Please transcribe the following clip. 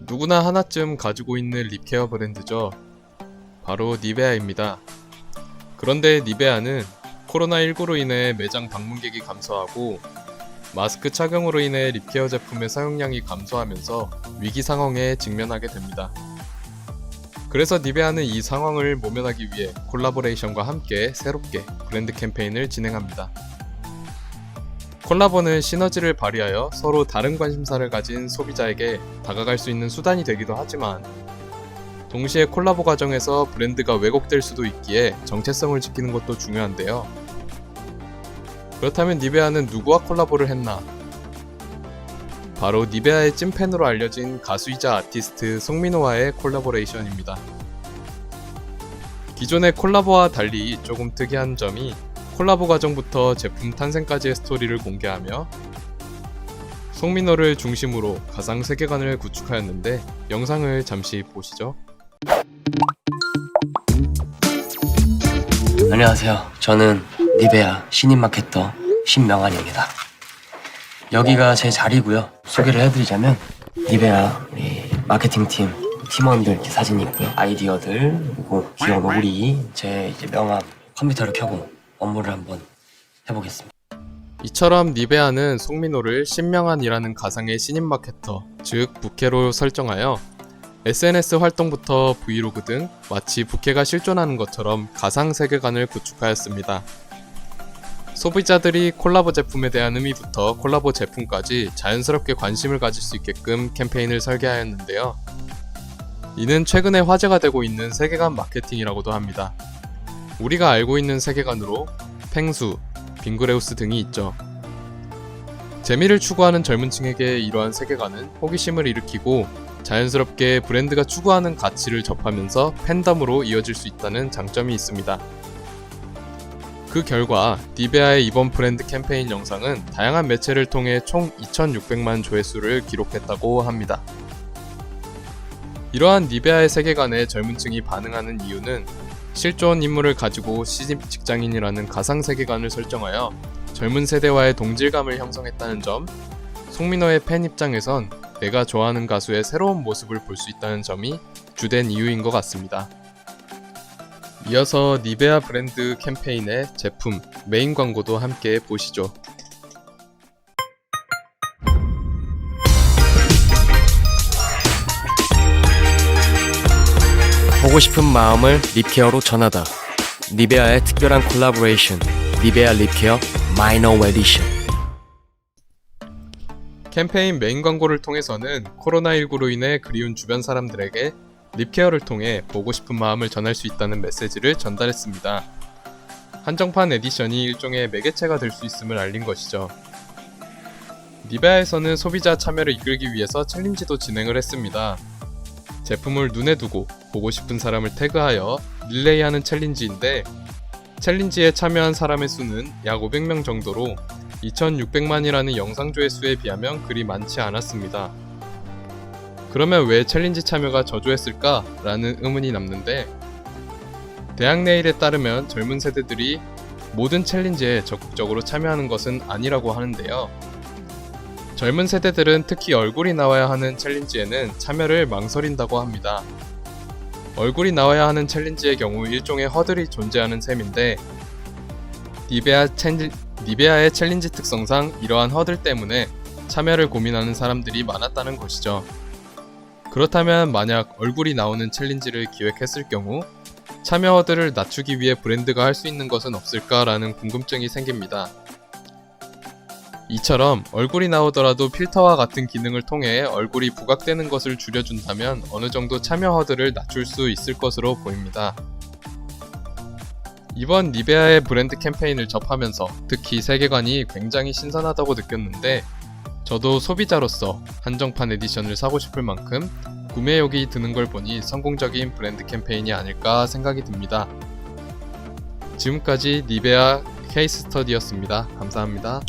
누구나 하나쯤 가지고 있는 립케어 브랜드죠. 바로 니베아입니다. 그런데 니베아는 코로나19로 인해 매장 방문객이 감소하고 마스크 착용으로 인해 립케어 제품의 사용량이 감소하면서 위기 상황에 직면하게 됩니다. 그래서 니베아는 이 상황을 모면하기 위해 콜라보레이션과 함께 새롭게 브랜드 캠페인을 진행합니다. 콜라보는 시너지를 발휘하여 서로 다른 관심사를 가진 소비자에게 다가갈 수 있는 수단이 되기도 하지만 동시에 콜라보 과정에서 브랜드가 왜곡될 수도 있기에 정체성을 지키는 것도 중요한데요. 그렇다면 니베아는 누구와 콜라보를 했나? 바로 니베아의 찐팬으로 알려진 가수이자 아티스트 송민호와의 콜라보레이션입니다. 기존의 콜라보와 달리 조금 특이한 점이 콜라보 과정부터 제품 탄생까지의 스토리를 공개하며 송민호를 중심으로 가상 세계관을 구축하였는데 영상을 잠시 보시죠. 안녕하세요. 저는 니베아 신인 마케터 신명환입니다. 여기가 제 자리고요. 소개를 해드리자면 니베아 우리 마케팅팀 팀원들 이렇게 사진이 있고요. 아이디어들 그리고 귀여운 오리 제 이제 명함 컴퓨터를 켜고 업무를 한번 해보겠습니다. 이처럼 니베아는 송민호를 신명환이라는 가상의 신인 마케터, 즉 부캐로 설정하여 SNS 활동부터 브이로그 등 마치 부캐가 실존하는 것처럼 가상 세계관을 구축하였습니다. 소비자들이 콜라보 제품에 대한 의미부터 콜라보 제품까지 자연스럽게 관심을 가질 수 있게끔 캠페인을 설계하였는데요. 이는 최근에 화제가 되고 있는 세계관 마케팅이라고도 합니다. 우리가 알고 있는 세계관으로 펭수, 빙그레우스 등이 있죠. 재미를 추구하는 젊은 층에게 이러한 세계관은 호기심을 일으키고 자연스럽게 브랜드가 추구하는 가치를 접하면서 팬덤으로 이어질 수 있다는 장점이 있습니다. 그 결과 니베아의 이번 브랜드 캠페인 영상은 다양한 매체를 통해 총 2,600만 조회수를 기록했다고 합니다. 이러한 니베아의 세계관에 젊은 층이 반응하는 이유는 실존 인물을 가지고 신입 직장인이라는 가상 세계관을 설정하여 젊은 세대와의 동질감을 형성했다는 점, 송민호의 팬 입장에선 내가 좋아하는 가수의 새로운 모습을 볼 수 있다는 점이 주된 이유인 것 같습니다. 이어서 니베아 브랜드 캠페인의 제품, 메인 광고도 함께 보시죠. 보고 싶은 마음을 립케어로 전하다. 니베아의 특별한 콜라보레이션 니베아 립케어 마이너 에디션. 캠페인 메인 광고를 통해서는 코로나19로 인해 그리운 주변 사람들에게 립케어를 통해 보고 싶은 마음을 전할 수 있다는 메시지를 전달했습니다. 한정판 에디션이 일종의 매개체가 될 수 있음을 알린 것이죠. 니베아에서는 소비자 참여를 이끌기 위해서 챌린지도 진행을 했습니다. 제품을 눈에 두고 보고 싶은 사람을 태그하여 릴레이하는 챌린지인데 챌린지에 참여한 사람의 수는 약 500명 정도로 2,600만이라는 영상 조회수에 비하면 그리 많지 않았습니다. 그러면 왜 챌린지 참여가 저조했을까? 라는 의문이 남는데 대학내일에 따르면 젊은 세대들이 모든 챌린지에 적극적으로 참여하는 것은 아니라고 하는데요. 젊은 세대들은 특히 얼굴이 나와야 하는 챌린지에는 참여를 망설인다고 합니다. 얼굴이 나와야 하는 챌린지의 경우 일종의 허들이 존재하는 셈인데 니베아의 챌린지 특성상 이러한 허들 때문에 참여를 고민하는 사람들이 많았다는 것이죠. 그렇다면 만약 얼굴이 나오는 챌린지를 기획했을 경우 참여 허들을 낮추기 위해 브랜드가 할 수 있는 것은 없을까라는 궁금증이 생깁니다. 이처럼 얼굴이 나오더라도 필터와 같은 기능을 통해 얼굴이 부각되는 것을 줄여준다면 어느 정도 참여 허들을 낮출 수 있을 것으로 보입니다. 이번 니베아의 브랜드 캠페인을 접하면서 특히 세계관이 굉장히 신선하다고 느꼈는데 저도 소비자로서 한정판 에디션을 사고 싶을 만큼 구매욕이 드는 걸 보니 성공적인 브랜드 캠페인이 아닐까 생각이 듭니다. 지금까지 니베아 케이스 스터디였습니다. 감사합니다.